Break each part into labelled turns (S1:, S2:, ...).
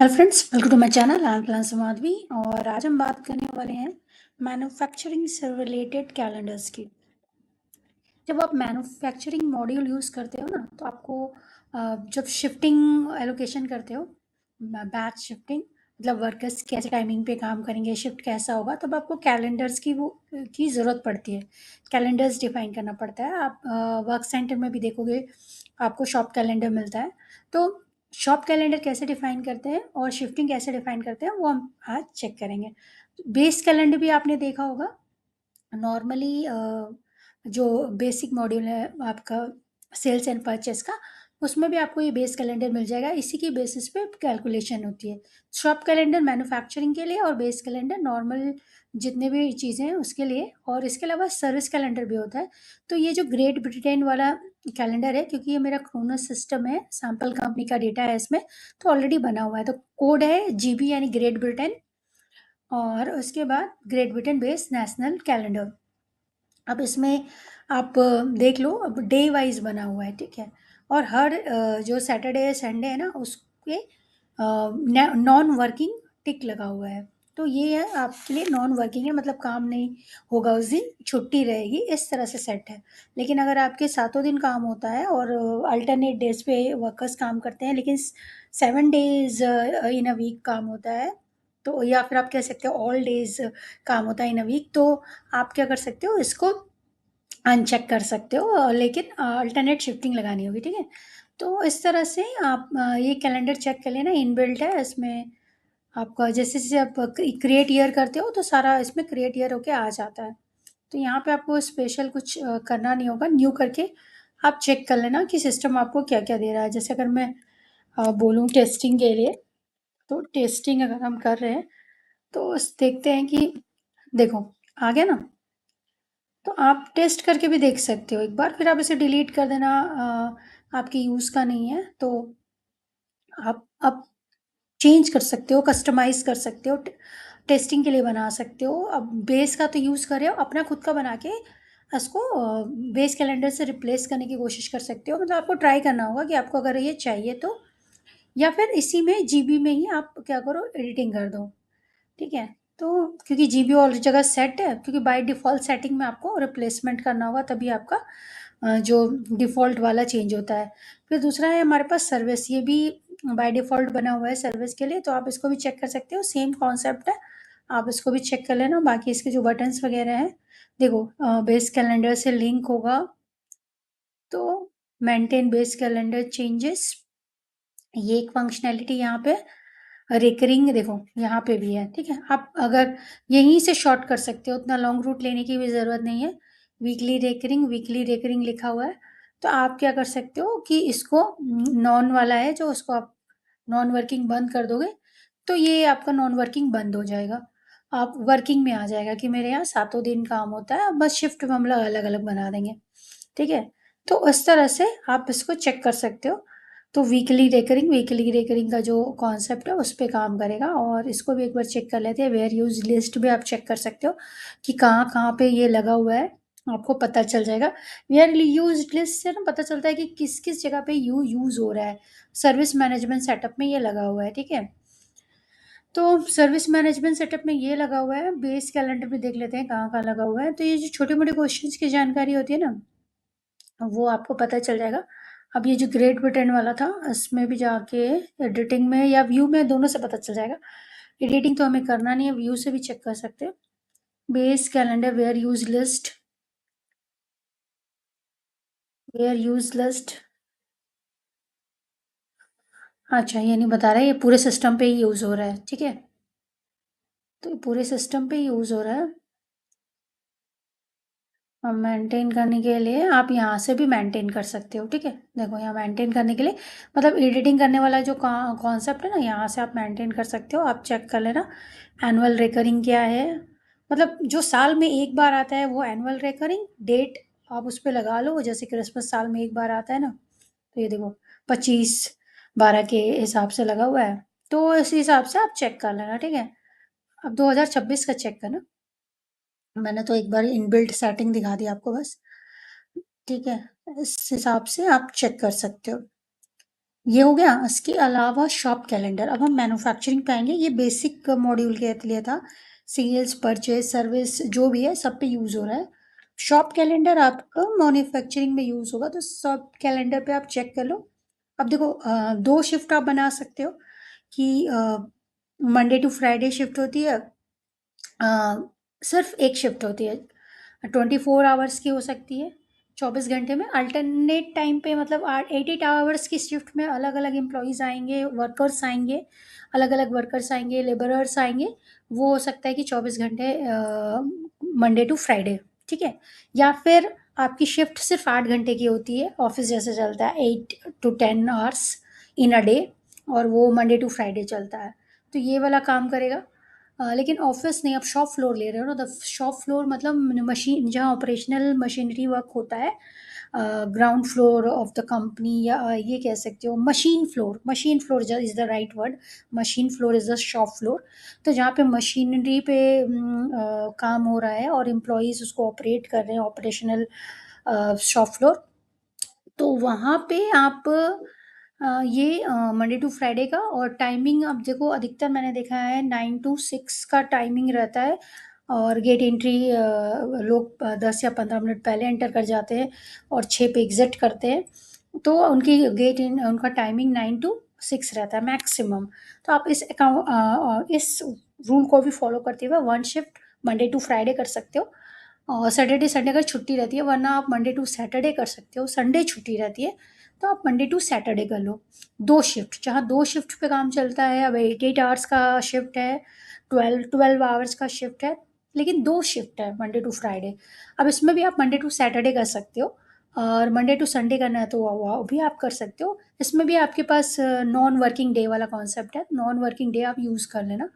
S1: Hello friends, welcome to my channel. I am फ्रांस माधवी और आज हम बात करने वाले हैं मैन्युफैक्चरिंग से रिलेटेड कैलेंडर्स की। जब आप मैन्युफैक्चरिंग मॉड्यूल यूज़ करते हो ना, तो आपको जब शिफ्टिंग एलोकेशन करते हो, बैच शिफ्टिंग, मतलब वर्कर्स कैसे टाइमिंग पे काम करेंगे, शिफ्ट कैसा होगा, तब आपको कैलेंडर्स की की ज़रूरत पड़ती है। कैलेंडर्स डिफाइन करना पड़ता है। आप वर्क सेंटर में भी देखोगे, आपको शॉप कैलेंडर मिलता है। तो शॉप कैलेंडर कैसे डिफाइन करते हैं और शिफ्टिंग कैसे डिफाइन करते हैं, वो हम आज चेक करेंगे। बेस कैलेंडर भी आपने देखा होगा। नॉर्मली जो बेसिक मॉड्यूल है आपका सेल्स एंड परचेस का, उसमें भी आपको ये बेस कैलेंडर मिल जाएगा। इसी की बेसिस पे कैलकुलेशन होती है। शॉप कैलेंडर मैन्युफैक्चरिंग के लिए और बेस कैलेंडर नॉर्मल जितने भी चीज़ें हैं उसके लिए, और इसके अलावा सर्विस कैलेंडर भी होता है। तो ये जो ग्रेट ब्रिटेन वाला कैलेंडर है, क्योंकि ये मेरा क्रोनस सिस्टम है, सैम्पल कंपनी का डेटा है इसमें, तो ऑलरेडी बना हुआ है। तो कोड है जीबी यानी ग्रेट ब्रिटेन, और उसके बाद great Britain base national calendar. अब इसमें आप देख लो, अब डे वाइज बना हुआ है, ठीक है। और हर जो सैटरडे संडे है ना, उसके नॉन वर्किंग टिक लगा हुआ है। तो ये है आपके लिए नॉन वर्किंग है, मतलब काम नहीं होगा उस दिन, छुट्टी रहेगी, इस तरह से सेट है। लेकिन अगर आपके सातों दिन काम होता है और अल्टरनेट डेज पे वर्कर्स काम करते हैं, लेकिन 7 डेज इन अ वीक काम होता है, तो या फिर आप कह सकते हो ऑल डेज काम होता है इन अ वीक, तो आप क्या कर सकते हो, इसको अनचेक कर सकते हो, लेकिन अल्टरनेट शिफ्टिंग लगानी होगी, ठीक है। तो इस तरह से आप ये कैलेंडर चेक कर लेना, इनबिल्ट है इसमें। आपका जैसे जैसे आप क्रिएट ईयर करते हो, तो सारा इसमें क्रिएट ईयर होके आ जाता है। तो यहाँ पे आपको स्पेशल कुछ करना नहीं होगा। न्यू करके आप चेक कर लेना कि सिस्टम आपको क्या क्या दे रहा है। जैसे अगर मैं बोलूँ टेस्टिंग के लिए, तो टेस्टिंग अगर हम कर रहे हैं, तो देखते हैं कि देखो आ गया ना। तो आप टेस्ट करके भी देख सकते हो एक बार, फिर आप इसे डिलीट कर देना। आपके यूज़ का नहीं है, तो आप चेंज कर सकते हो, कस्टमाइज़ कर सकते हो, टेस्टिंग के लिए बना सकते हो। अब बेस का तो यूज़ कर रहे हो, अपना खुद का बना के इसको बेस कैलेंडर से रिप्लेस करने की कोशिश कर सकते हो। मतलब आपको ट्राई करना होगा कि आपको अगर ये चाहिए तो, या फिर इसी में जीबी में ही आप क्या करो, एडिटिंग कर दो, ठीक है। तो क्योंकि जीबी और जगह सेट है, क्योंकि बाय डिफ़ॉल्ट सेटिंग में आपको रिप्लेसमेंट करना होगा, तभी आपका जो डिफ़ॉल्ट वाला चेंज होता है। फिर दूसरा है हमारे पास सर्विस, ये भी बाय डिफ़ॉल्ट बना हुआ है सर्विस के लिए, तो आप इसको भी चेक कर सकते हो, सेम कॉन्सेप्ट है। आप इसको भी चेक कर लेना। बाकी इसके जो बटन्स वगैरह हैं, देखो बेस कैलेंडर से लिंक होगा, तो मेंटेन बेस कैलेंडर चेंजेस, ये एक फंक्शनैलिटी यहाँ पे। रिकरिंग देखो यहाँ पे भी है, ठीक है। आप अगर यहीं से शॉर्ट कर सकते हो, उतना लॉन्ग रूट लेने की भी ज़रूरत नहीं है। वीकली रेकरिंग लिखा हुआ है, तो आप क्या कर सकते हो कि इसको नॉन वाला है जो, उसको आप नॉन वर्किंग बंद कर दोगे, तो ये आपका नॉन वर्किंग बंद हो जाएगा। आप वर्किंग में आ जाएगा कि मेरे यहाँ सातों दिन काम होता है, अब बस शिफ्ट हम लोग अलग अलग बना देंगे, ठीक है। तो इस तरह से आप इसको चेक कर सकते हो। तो वीकली रेकरिंग का जो कॉन्सेप्ट है उस पे काम करेगा। और इसको भी एक बार चेक कर लेते हैं। वेयर यूज लिस्ट भी आप चेक कर सकते हो कि कहाँ कहाँ पे ये लगा हुआ है, आपको पता चल जाएगा। वेयर यूज लिस्ट से ना पता चलता है कि किस किस जगह पे यूज हो रहा है। सर्विस मैनेजमेंट सेटअप में ये लगा हुआ है, ठीक है। तो सर्विस मैनेजमेंट सेटअप में ये लगा हुआ है। बेस कैलेंडर भी देख लेते हैं कहाँ कहाँ लगा हुआ है। तो ये जो छोटे मोटे क्वेश्चंस की जानकारी होती है ना, वो आपको पता चल जाएगा। अब ये जो ग्रेट ब्रिटेन वाला था, इसमें भी जाके एडिटिंग में या व्यू में, दोनों से पता चल जाएगा। एडिटिंग तो हमें करना नहीं है, व्यू से भी चेक कर सकते हैं। Base calendar where use list. अच्छा, ये नहीं बता रहा है, ये पूरे सिस्टम पे ही यूज़ हो रहा है, ठीक है। तो ये पूरे सिस्टम पे यूज़ हो रहा है। अब मेंटेन करने के लिए आप यहाँ से भी मेंटेन कर सकते हो, ठीक है। देखो यहाँ मेंटेन करने के लिए, मतलब एडिटिंग करने वाला जो कॉन्सेप्ट है ना, यहाँ से आप मेंटेन कर सकते हो। आप चेक कर लेना एनुअल रिकरिंग क्या है। मतलब जो साल में एक बार आता है वो एनुअल रिकरिंग डेट आप उस पर लगा लो। जैसे क्रिसमस साल में एक बार आता है ना, तो ये देखो 25/12 के हिसाब से लगा हुआ है। तो इस हिसाब से आप चेक कर लेना, ठीक है। अब 2026 का चेक करना। मैंने तो एक बार इनबिल्ट सेटिंग दिखा दी आपको बस, ठीक है। इस हिसाब से आप चेक कर सकते हो। ये हो गया। इसके अलावा शॉप कैलेंडर, अब हम मैन्युफैक्चरिंग पे आएँगे। ये बेसिक मॉड्यूल के लिए था। सेल्स, परचेज़, सर्विस जो भी है सब पे यूज़ हो रहा है। शॉप कैलेंडर आपका मैन्युफैक्चरिंग में यूज़ होगा, तो शॉप कैलेंडर पे आप चेक कर लो। अब देखो 2 शिफ्ट आप बना सकते हो कि मंडे टू फ्राइडे शिफ्ट होती है, अ, सिर्फ एक शिफ्ट होती है, 24 आवर्स की हो सकती है, 24 घंटे में अल्टरनेट टाइम पे, मतलब 8 आवर्स की शिफ्ट में अलग अलग एम्प्लॉयज़ आएंगे, वर्कर्स आएंगे, अलग अलग वर्कर्स आएंगे, लेबरर्स आएंगे। वो हो सकता है कि 24 घंटे, मंडे टू फ्राइडे, ठीक है। या फिर आपकी शिफ्ट सिर्फ 8 घंटे की होती है, ऑफिस जैसे चलता है 8 to 10 hours in a day, और वो मंडे टू फ्राइडे चलता है। तो ये वाला काम करेगा। लेकिन ऑफिस नहीं, आप शॉप फ्लोर ले रहे हो ना, तो शॉप फ्लोर मतलब मशीन जहाँ ऑपरेशनल मशीनरी वर्क होता है, ground floor of the company, या ये कह सकते हो machine floor. Machine floor is the right word. Machine floor is the shop floor. तो जहाँ पे मशीनरी पे काम हो रहा है और एम्प्लॉयज़ उसको ऑपरेट कर रहे हैं, ऑपरेशनल शॉप फ्लोर, तो वहाँ पे आप ये मंडे टू फ्राइडे का, और टाइमिंग अब देखो अधिकतर मैंने देखा है 9 to 6 का टाइमिंग रहता है। और गेट एंट्री लोग 10 या 15 मिनट पहले एंटर कर जाते हैं और 6 पे एग्जिट करते हैं। तो उनकी उनका टाइमिंग 9 to 6 रहता है मैक्सिमम। तो आप इस रूल को भी फॉलो करते हुए one shift Monday to Friday कर सकते हो। और सैटरडे संडे अगर छुट्टी रहती है, वरना आप मंडे टू सैटरडे कर सकते हो। संडे छुट्टी रहती है तो आप मंडे टू सैटरडे कर लो। 2 शिफ्ट, जहाँ 2 शिफ्ट पे काम चलता है, अब 8 आवर्स का शिफ्ट है, 12 आवर्स का शिफ्ट है, लेकिन 2 शिफ्ट है मंडे टू फ्राइडे। अब इसमें भी आप मंडे टू सैटरडे कर सकते हो, और मंडे टू संडे करना है तो वो भी आप कर सकते हो। इसमें भी आपके पास नॉन वर्किंग डे वाला कॉन्सेप्ट है, नॉन वर्किंग डे आप यूज़ कर लेना।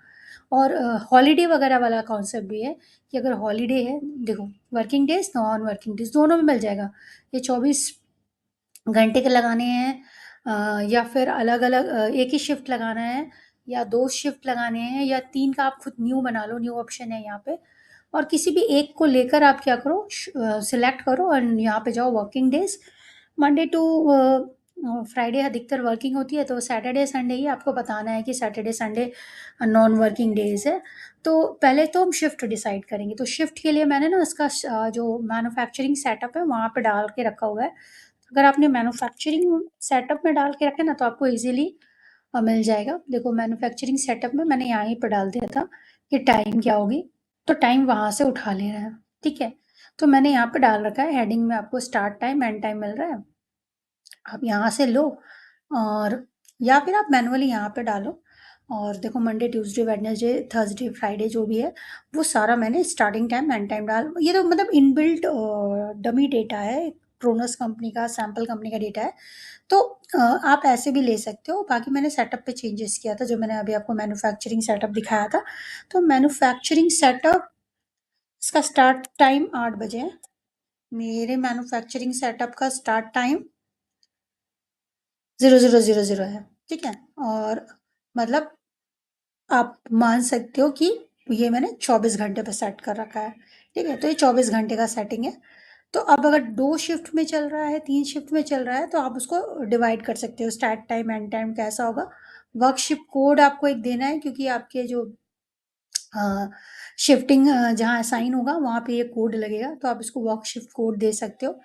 S1: और हॉलिडे वगैरह वाला कॉन्सेप्ट भी है कि अगर हॉलिडे है, देखो working days non working days दोनों में मिल जाएगा। ये 24 घंटे के लगाने हैं, या फिर अलग अलग एक ही शिफ्ट लगाना है, या 2 शिफ्ट लगाने हैं, या 3 का आप खुद न्यू बना लो, न्यू ऑप्शन है यहाँ पे। और किसी भी एक को लेकर आप क्या करो, सिलेक्ट करो और यहाँ पे जाओ working days. Monday to Friday अधिकतर वर्किंग होती है, तो सैटरडे संडे ही आपको बताना है कि Saturday Sunday non working days है। तो पहले तो हम शिफ्ट डिसाइड करेंगे। तो शिफ्ट के लिए मैंने ना इसका जो मैन्युफैक्चरिंग सेटअप है वहाँ पे डाल के रखा हुआ है। अगर आपने मैन्युफैक्चरिंग सेटअप में डाल के रखा है ना, तो आपको इजीली मिल जाएगा। देखो मैन्युफैक्चरिंग सेटअप में मैंने यहाँ ही पर डाल दिया था कि टाइम क्या होगी, तो टाइम वहाँ से उठा ले रहा है, ठीक है। तो मैंने यहाँ पे डाल रखा है हेडिंग में, आपको स्टार्ट टाइम एंड टाइम मिल रहा है, आप यहाँ से लो। और या फिर आप मैनुअली यहाँ पे डालो। और देखो Monday Tuesday Wednesday Thursday Friday जो भी है, वो सारा मैंने स्टार्टिंग टाइम एंड टाइम डाल, ये तो मतलब इनबिल्ट डमी डेटा है, क्रोनस कंपनी का, सैम्पल कंपनी का डेटा है। तो आप ऐसे भी ले सकते हो। बाकी मैंने सेटअप पे चेंजेस किया था, जो मैंने अभी आपको मैन्युफैक्चरिंग सेटअप दिखाया था। तो मैन्युफैक्चरिंग सेटअप, इसका स्टार्ट टाइम 8 बजे है। मेरे मैन्युफैक्चरिंग सेटअप का स्टार्ट टाइम 0000 है, ठीक है। और मतलब आप मान सकते हो कि ये मैंने 24 घंटे पे सेट कर रखा है, ठीक है। तो ये 24 घंटे का सेटिंग है। तो अब अगर 2 शिफ्ट में चल रहा है, 3 शिफ्ट में चल रहा है, तो आप उसको डिवाइड कर सकते हो, स्टार्ट टाइम एंड टाइम कैसा होगा। वर्क शिफ्ट कोड आपको एक देना है, क्योंकि आपके जो शिफ्टिंग जहाँ असाइन होगा वहाँ पे ये कोड लगेगा, तो आप इसको वर्क शिफ्ट कोड दे सकते हो।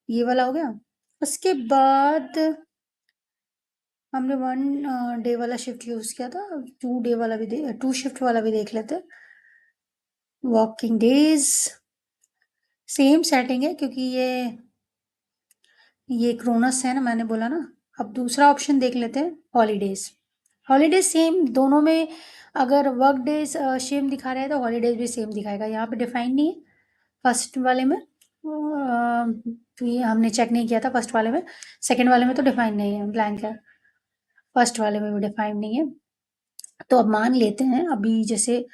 S1: ये वाला हो गया। उसके बाद हमने 1 डे वाला शिफ्ट यूज़ किया था, 2 डे वाला भी 2 शिफ्ट वाला भी देख लेते हैं। वर्किंग डेज़ सेम सेटिंग है, क्योंकि ये क्रोनस है ना, मैंने बोला ना। अब दूसरा ऑप्शन देख लेते हैं, हॉलीडेज़। हॉलीडेज़ सेम दोनों में, अगर वर्क डेज़ सेम दिखा रहा है तो हॉलीडेज़ भी सेम दिखाएगा। यहाँ पे डिफाइन नहीं है फर्स्ट वाले में, तो ये हमने चेक नहीं किया था फर्स्ट वाले में। सेकंड वाले में तो डिफाइन नहीं है, ब्लैंक है। फर्स्ट वाले में भी डिफाइन नहीं है। तो अब मान लेते हैं, अभी जैसे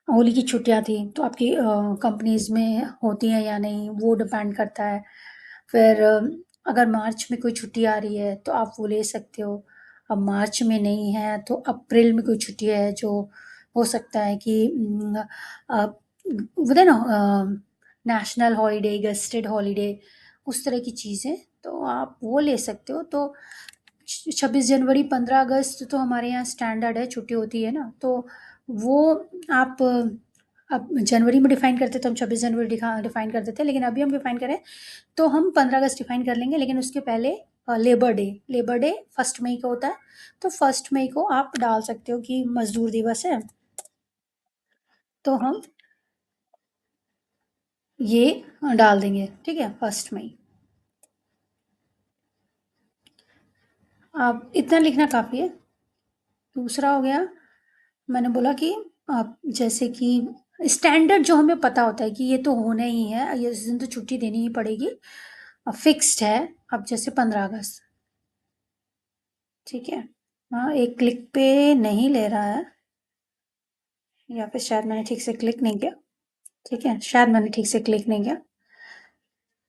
S1: होली की छुट्टियां थी, तो आपकी कंपनीज में होती हैं या नहीं, वो डिपेंड करता है। फिर अगर मार्च में कोई छुट्टी आ रही है तो आप वो ले सकते हो। अब मार्च में नहीं है तो अप्रैल में कोई छुट्टी है, जो हो सकता है कि वो ना नेशनल हॉलीडे, गेस्टेड हॉलीडे, उस तरह की चीज़ें, तो आप वो ले सकते हो। तो 26 जनवरी, 15 अगस्त तो हमारे यहाँ स्टैंडर्ड है, छुट्टी होती है ना, तो वो आप अब जनवरी में डिफाइन करते तो हम 26 जनवरी डिफाइन करते थे, लेकिन अभी हम डिफाइन करें तो हम 15 अगस्त डिफाइन कर लेंगे, लेकिन उसके पहले लेबर डे 1 मई को होता है, तो 1 मई को आप डाल सकते हो कि मजदूर दिवस है, तो हम ये डाल देंगे, ठीक है, 1 मई। अब इतना लिखना काफ़ी है। दूसरा हो गया, मैंने बोला कि आप जैसे कि स्टैंडर्ड जो हमें पता होता है कि ये तो होना ही है, ये इस दिन तो छुट्टी देनी ही पड़ेगी, फिक्स्ड है। अब जैसे 15 अगस्त, ठीक है, हाँ, एक क्लिक पे नहीं ले रहा है, या फिर शायद मैंने ठीक से क्लिक नहीं किया, ठीक है, शायद मैंने ठीक से क्लिक नहीं किया।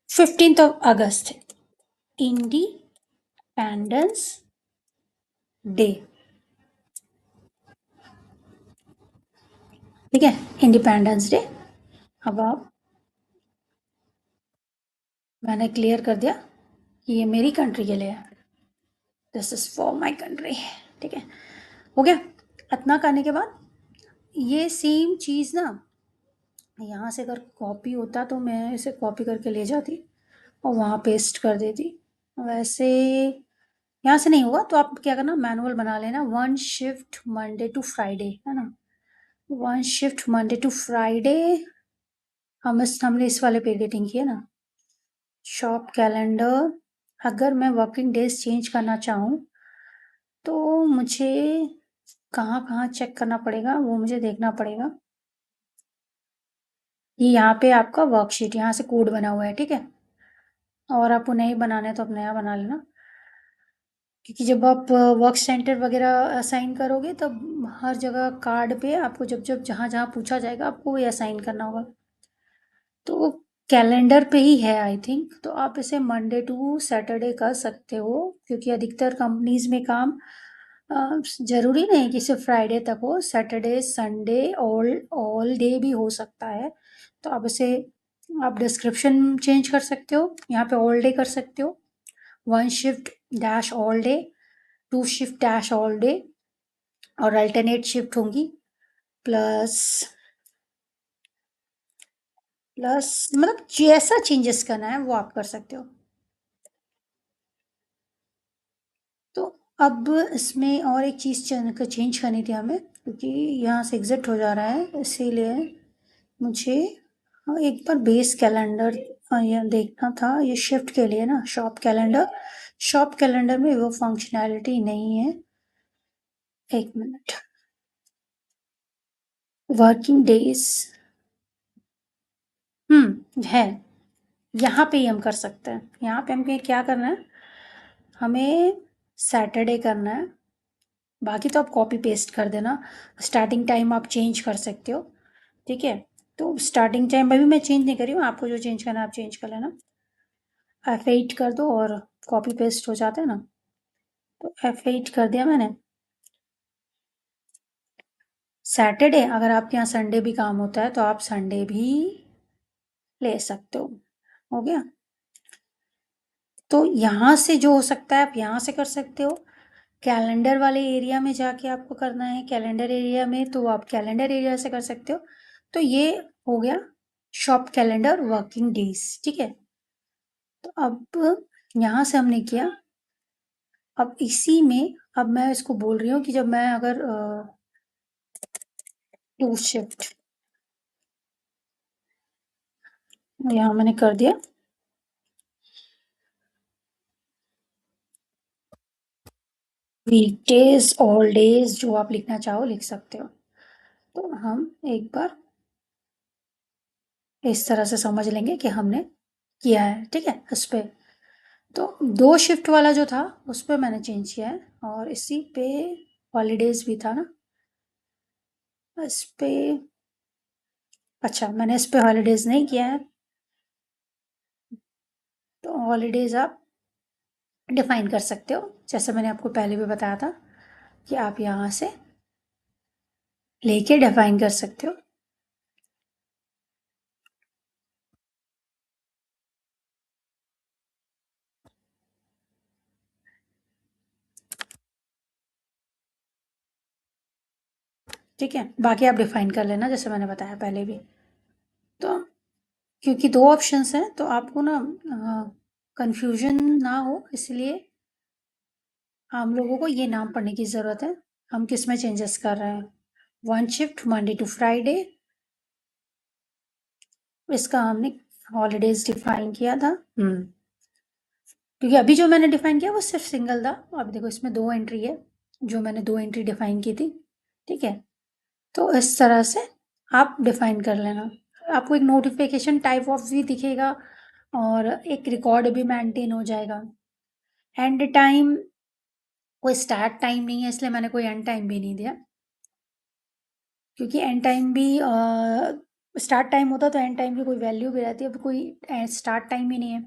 S1: 15 अगस्त, इंडिपेंडेंस डे, ठीक है, इंडिपेंडेंस डे। अब आप, मैंने क्लियर कर दिया कि ये मेरी कंट्री के लिए है, this is for my country, ठीक है, हो गया। इतना करने के बाद ये सेम चीज़ ना यहाँ से अगर कॉपी होता तो मैं इसे कॉपी करके ले जाती और वहाँ पेस्ट कर देती। वैसे यहाँ से नहीं हुआ तो आप क्या करना, मैनुअल बना लेना, 1 शिफ्ट मंडे टू फ्राइडे, है ना, 1 शिफ्ट मंडे टू फ्राइडे। हमने इस वाले पे एडिटिंग की है ना, शॉप कैलेंडर। अगर मैं वर्किंग डेज चेंज करना चाहूँ तो मुझे कहाँ कहाँ चेक करना पड़ेगा, वो मुझे देखना पड़ेगा। ये यहाँ पे आपका वर्कशीट, यहाँ से कोड बना हुआ है, ठीक है, और आपको नए बनाना है तो आप नया बना लेना, क्योंकि जब आप वर्क सेंटर वगैरह असाइन करोगे तब हर जगह कार्ड पे आपको जब जब जहाँ जहाँ पूछा जाएगा आपको वही असाइन करना होगा। तो कैलेंडर पे ही है आई थिंक, तो आप इसे मंडे टू सैटरडे कर सकते हो, क्योंकि अधिकतर कंपनीज में काम जरूरी नहीं कि सिर्फ फ्राइडे तक हो, Saturday Sunday all all day भी हो सकता है। तो आप इसे, आप डिस्क्रिप्शन चेंज कर सकते हो, यहाँ पे ऑल डे कर सकते हो, 1 shift dash all day, 2 shift dash all day, और अल्टरनेट शिफ्ट होंगी, प्लस प्लस मतलब जैसा चेंजेस करना है वो आप कर सकते हो। तो अब इसमें और एक चीज़ चेंज करनी थी हमें, क्योंकि यहाँ से एग्जिट हो जा रहा है, इसीलिए मुझे एक बार बेस कैलेंडर ये देखना था, ये शिफ्ट के लिए ना, शॉप कैलेंडर में वो फंक्शनैलिटी नहीं है। एक मिनट, वर्किंग डेज है, यहाँ पे ही हम कर सकते हैं। यहाँ पे हमें क्या करना है, हमें सैटरडे करना है, बाकी तो आप कॉपी पेस्ट कर देना, स्टार्टिंग टाइम आप चेंज कर सकते हो, ठीक है, तो स्टार्टिंग टाइम अभी मैं चेंज नहीं कर रही हूँ, आपको जो चेंज करना है आप चेंज कर लेना, F8 कर दो और कॉपी पेस्ट हो जाता है ना, तो F8 कर दिया मैंने। सैटरडे, अगर आपके यहाँ संडे भी काम होता है तो आप संडे भी ले सकते हो गया। तो यहाँ से जो हो सकता है आप यहाँ से कर सकते हो, कैलेंडर वाले एरिया में जाके आपको करना है, कैलेंडर एरिया में तो आप कैलेंडर एरिया से कर सकते हो। तो ये हो गया शॉप कैलेंडर वर्किंग डेज, ठीक है। तो अब यहाँ से हमने किया, अब इसी में अब मैं इसको बोल रही हूँ कि जब मैं अगर 2 शिफ्ट, यहाँ मैंने कर दिया, वीकडेज ऑल डेज जो आप लिखना चाहो लिख सकते हो। तो हम एक बार इस तरह से समझ लेंगे कि हमने किया है, ठीक है, इस पे। तो 2 शिफ्ट वाला जो था उस पे मैंने चेंज किया है, और इसी पे हॉलीडेज भी था ना, इस पे, अच्छा मैंने इस पे हॉलीडेज नहीं किया है, तो हॉलीडेज आप डिफाइन कर सकते हो, जैसे मैंने आपको पहले भी बताया था कि आप यहाँ से लेके डिफाइन कर सकते हो। ठीक है? बाकी आप डिफ़ाइन कर लेना जैसे मैंने बताया पहले भी। तो क्योंकि 2 ऑप्शंस हैं तो आपको ना कन्फ्यूज़न ना हो इसलिए हम लोगों को ये नाम पढ़ने की ज़रूरत है, हम किसमें चेंजेस कर रहे हैं। 1 शिफ्ट मंडे टू फ्राइडे, इसका हमने हॉलिडेज़ डिफ़ाइन किया था। क्योंकि अभी जो मैंने डिफ़ाइन किया वो सिर्फ़ सिंगल था। अब देखो इसमें 2 एंट्री है, जो मैंने 2 एंट्री डिफ़ाइन की थी, ठीक है? तो इस तरह से आप डिफ़ाइन कर लेना। आपको एक नोटिफ़िकेशन टाइप ऑफ भी दिखेगा और एक रिकॉर्ड भी मेंटेन हो जाएगा। एंड टाइम, कोई स्टार्ट टाइम नहीं है इसलिए मैंने कोई एंड टाइम भी नहीं दिया। क्योंकि एंड टाइम भी स्टार्ट टाइम होता तो एंड टाइम की कोई वैल्यू भी रहती है, अब कोई स्टार्ट टाइम ही नहीं है।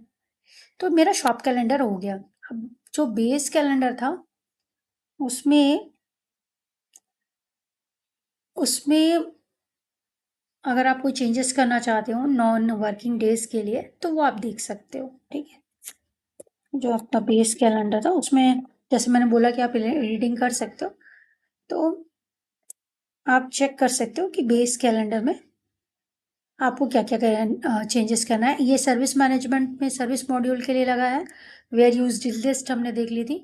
S1: तो मेरा शॉप कैलेंडर हो गया। अब जो बेस कैलेंडर था उसमें उसमें अगर आप कोई चेंजेस करना चाहते हो नॉन वर्किंग डेज के लिए तो वो आप देख सकते हो, ठीक है? जो आपका बेस कैलेंडर था उसमें जैसे मैंने बोला कि आप एडिटिंग कर सकते हो, तो आप चेक कर सकते हो कि बेस कैलेंडर में आपको क्या-क्या चेंजेस करना है। ये सर्विस मैनेजमेंट में सर्विस मॉड्यूल के लिए लगा है। वेयर यूज्ड लिस्ट हमने देख ली थी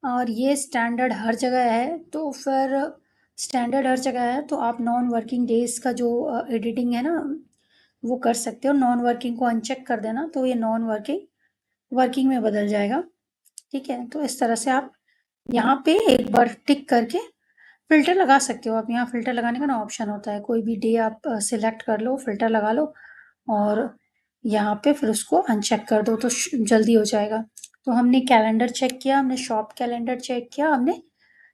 S1: और ये स्टैंडर्ड हर जगह है, तो फिर स्टैंडर्ड हर जगह है तो आप नॉन वर्किंग डेज़ का जो एडिटिंग है ना, वो कर सकते हो। नॉन वर्किंग को अनचेक कर देना तो ये नॉन वर्किंग, वर्किंग में बदल जाएगा, ठीक है? तो इस तरह से आप यहाँ पे एक बार टिक करके फ़िल्टर लगा सकते हो आप। यहाँ फ़िल्टर लगाने का ना ऑप्शन होता है, कोई भी डे आप सिलेक्ट कर लो, फ़िल्टर लगा लो और यहाँ पे फिर उसको अनचेक कर दो तो जल्दी हो जाएगा। तो हमने कैलेंडर चेक किया, हमने शॉप कैलेंडर चेक किया, हमने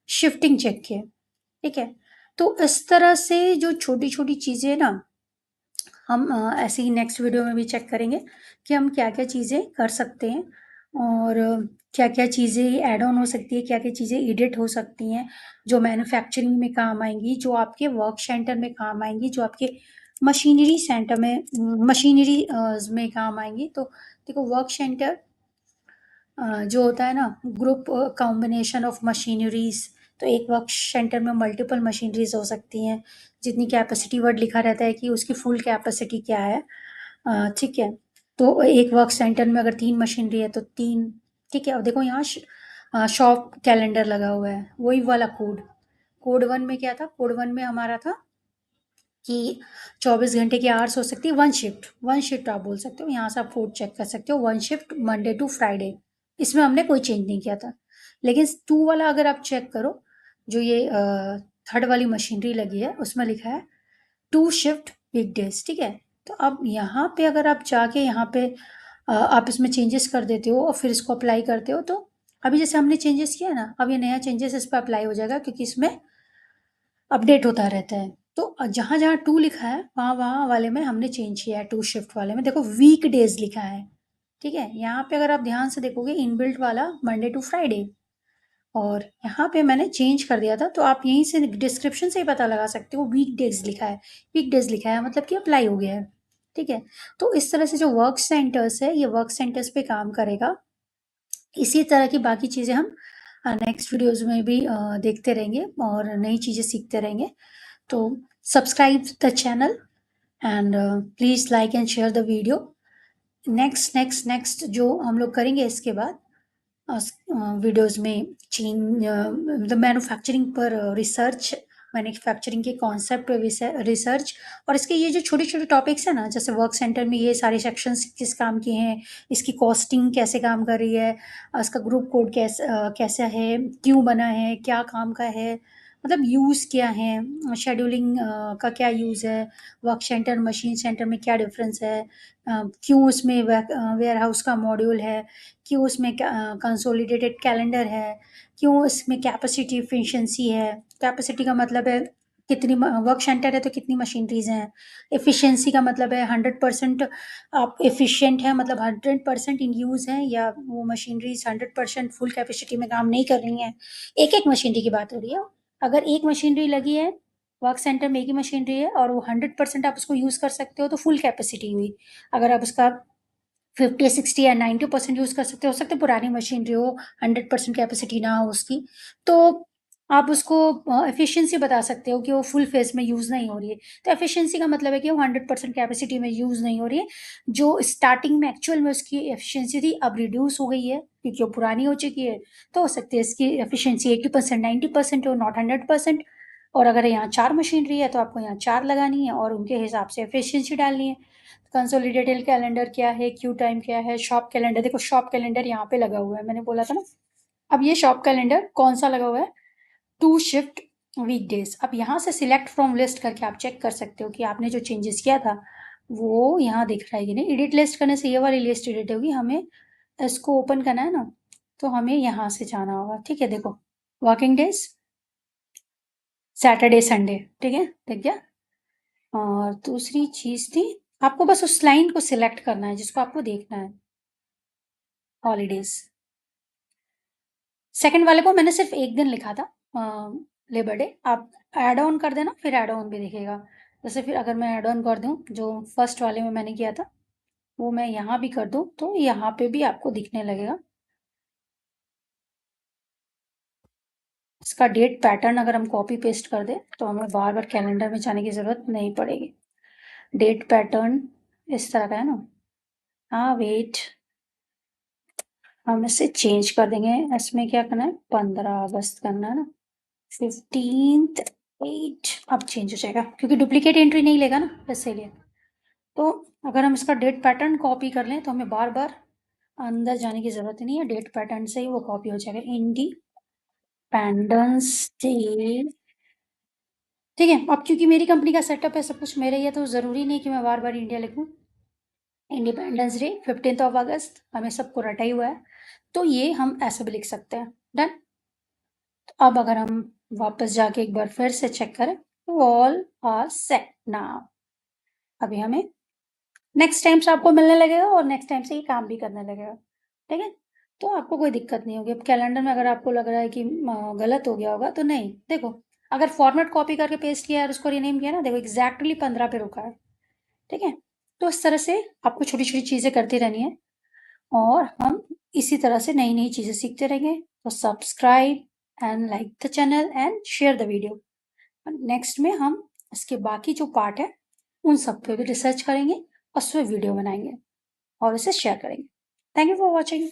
S1: शिफ्टिंग चेक किया, ठीक है? तो इस तरह से जो छोटी-छोटी चीज़ें ना हम ऐसे ही नेक्स्ट वीडियो में भी चेक करेंगे कि हम क्या-क्या चीज़ें कर सकते हैं और क्या-क्या चीज़ें ऐड ऑन हो सकती है, क्या-क्या चीज़ें एडिट हो सकती हैं, जो मैन्युफैक्चरिंग में काम आएँगी, जो आपके वर्क सेंटर में काम आएँगी, जो आपके मशीनरी सेंटर में मशीनरी में काम आएँगी। तो देखो वर्क सेंटर जो होता है ना, ग्रुप कॉम्बिनेशन ऑफ मशीनरीज़, तो एक वर्क सेंटर में मल्टीपल मशीनरीज़ हो सकती हैं। जितनी कैपेसिटी वर्ड लिखा रहता है कि उसकी फुल कैपेसिटी क्या है, ठीक है? तो एक वर्क सेंटर में अगर 3 मशीनरी है तो 3, ठीक है? अब देखो यहाँ शॉप कैलेंडर लगा हुआ है, वही वाला कोड। कोड 1 में क्या था? कोड 1 में हमारा था कि 24 घंटे की आवर्स हो सकती है, 1 शिफ्ट आप बोल सकते हो। यहाँ से आप कोड चेक कर सकते हो, 1 शिफ्ट मंडे टू फ्राइडे। इसमें हमने कोई चेंज नहीं किया था। लेकिन 2 वाला अगर आप चेक करो, जो ये थर्ड वाली मशीनरी लगी है, उसमें लिखा है 2 शिफ्ट वीकडेज़, ठीक है? तो अब यहाँ पे अगर आप जाके यहाँ पे आप इसमें चेंजेस कर देते हो और फिर इसको अप्लाई करते हो, तो अभी जैसे हमने चेंजेस किया ना, अब ये नया चेंजेस इस पे अप्लाई हो जाएगा क्योंकि इसमें अपडेट होता रहता है। तो जहाँ-जहाँ 2 लिखा है, वहाँ-वहाँ वाले में हमने चेंज किया है। 2 शिफ्ट वाले में देखो वीकडेज़ लिखा है, ठीक है? यहाँ पे अगर आप ध्यान से देखोगे इनबिल्ट वाला मंडे टू फ्राइडे और यहाँ पे मैंने चेंज कर दिया था, तो आप यहीं से डिस्क्रिप्शन से ही पता लगा सकते हो वीकडेज़ लिखा है। वीकडेज़ लिखा है मतलब कि अप्लाई हो गया है, ठीक है? तो इस तरह से जो वर्क सेंटर्स है, ये वर्क सेंटर्स पे काम करेगा। इसी तरह की बाकी चीज़ें हम नेक्स्ट वीडियोज़ में भी देखते रहेंगे और नई चीज़ें सीखते रहेंगे। तो subscribe the channel and please like and share the video. Next जो हम लोग करेंगे इसके बाद वीडियोज़ में द मैन्युफैक्चरिंग पर रिसर्च, मैन्युफैक्चरिंग के कॉन्सेप्ट पे रिसर्च और इसके ये जो छोटे-छोटे टॉपिक्स हैं ना, जैसे वर्क सेंटर में ये सारे सेक्शंस किस काम के हैं, इसकी कॉस्टिंग कैसे काम कर रही है, इसका ग्रुप कोड कैसा है, क्यों बना है, क्या काम का है, मतलब यूज़ क्या है, शेड्यूलिंग का क्या यूज़ है, वर्क सेंटर, मशीन सेंटर में क्या डिफ़रेंस है, क्यों उसमें वेयरहाउस का मॉड्यूल है, क्यों उसमें कंसोलिडेटेड कैलेंडर है, क्यों इसमें कैपेसिटी एफिशिएंसी है। कैपेसिटी का मतलब है कितनी वर्क सेंटर है तो कितनी मशीनरीज़ हैं। एफिशिएंसी का मतलब है 100% आप एफिशिएंट है, मतलब 100% इन यूज़ है या वो मशीनरीज़ 100% फुल कैपेसिटी में काम नहीं कर रही हैं। एक-एक मशीनरी की बात हो रही है। अगर एक मशीनरी लगी है, वर्क सेंटर में एक ही मशीनरी है और वो 100% आप उसको यूज़ कर सकते हो तो फुल कैपेसिटी हुई। अगर आप उसका 50, 60 या 90% यूज़ कर सकते हो सकता है पुरानी मशीनरी हो, 100% कैपेसिटी ना हो उसकी। तो आप उसको एफिशिएंसी बता सकते हो कि वो फुल फेस में यूज़ नहीं हो रही है। तो एफिशिएंसी का मतलब है कि वो 100% कैपेसिटी में यूज़ नहीं हो रही है। जो स्टार्टिंग में एक्चुअल में उसकी एफिशिएंसी थी, अब रिड्यूस हो गई है क्योंकि वो पुरानी हो चुकी है। तो हो सकती है इसकी एफिशिएंसी 80%, 90% हो, नॉट 100%। और अगर यहाँ 4 मशीनरी है, तो आपको यहाँ 4 लगानी है और उनके हिसाब से एफिशिएंसी डालनी है। कंसोलिडेटेड कैलेंडर क्या है, क्यू टाइम क्या है, शॉप कैलेंडर, देखो शॉप कैलेंडर यहाँ पे लगा हुआ है, मैंने बोला था ना। अब ये शॉप कैलेंडर कौन सा लगा हुआ है? Two shift weekdays. अब यहाँ से सिलेक्ट फ्रॉम लिस्ट करके आप चेक कर सकते हो कि आपने जो चेंजेस किया था वो यहाँ दिख रहा है कि नहीं। एडिट लिस्ट करने से ये वाली लिस्ट एडिट होगी, हमें इसको ओपन करना है ना, तो हमें यहाँ से जाना होगा। ठीक है, देखो वर्किंग डेज, सैटरडे संडे, ठीक है, दिख गया। और दूसरी चीज थी, आपको बस उस लाइन को सिलेक्ट करना है जिसको आपको देखना है, हॉलीडेज। सेकंड वाले को मैंने सिर्फ एक दिन लिखा था, लेबर डे। आप ऐड ऑन कर देना, फिर ऐड ऑन भी दिखेगा। जैसे फिर अगर मैं ऐड ऑन कर दूं, जो फर्स्ट वाले में मैंने किया था वो मैं यहाँ भी कर दूं, तो यहाँ पे भी आपको दिखने लगेगा। इसका डेट पैटर्न अगर हम कॉपी पेस्ट कर दें तो हमें बार बार कैलेंडर में जाने की जरूरत नहीं पड़ेगी। डेट पैटर्न इस तरह का है ना। हाँ वेट, हम इसे चेंज कर देंगे। इसमें क्या करना है, 15 अगस्त करना है ना, 15th 8 अब चेंज हो जाएगा क्योंकि डुप्लीकेट एंट्री नहीं लेगा ना, इसीलिए। तो अगर हम इसका डेट पैटर्न कॉपी कर लें तो हमें बार बार अंदर जाने की जरूरत नहीं है, डेट पैटर्न से ही वो कॉपी हो जाएगा। इंडिपेंडेंस डे, ठीक है। अब क्योंकि मेरी कंपनी का सेटअप है, सब कुछ मेरे ही है, तो जरूरी नहीं कि मैं बार बार इंडिया लिखूं। Independence day 15th of August हमें सबको रटा ही हुआ है, तो ये हम ऐसे भी लिख सकते हैं। डन। अब अगर हम वापस जाके एक बार फिर से चेक करें तो ऑल आर सेट नाउ। अभी हमें नेक्स्ट टाइम से आपको मिलने लगेगा और नेक्स्ट टाइम से ये काम भी करने लगेगा, ठीक है। तो आपको कोई दिक्कत नहीं होगी। अब कैलेंडर में अगर आपको लग रहा है कि गलत हो गया होगा, तो नहीं, देखो अगर फॉर्मेट कॉपी करके पेस्ट किया और उसको रीनेम किया ना, देखो एग्जैक्टली 15 पे रुका है, ठीक है। तो इस तरह से आपको छोटी छोटी चीजें करती रहनी है और हम इसी तरह से नई नई चीजें सीखते रहेंगे। तो subscribe and like the channel and share the video. Next में हम इसके बाकी जो पार्ट है उन सब पे भी रिसर्च करेंगे और उस पर वीडियो बनाएंगे और उसे शेयर करेंगे। Thank you for watching.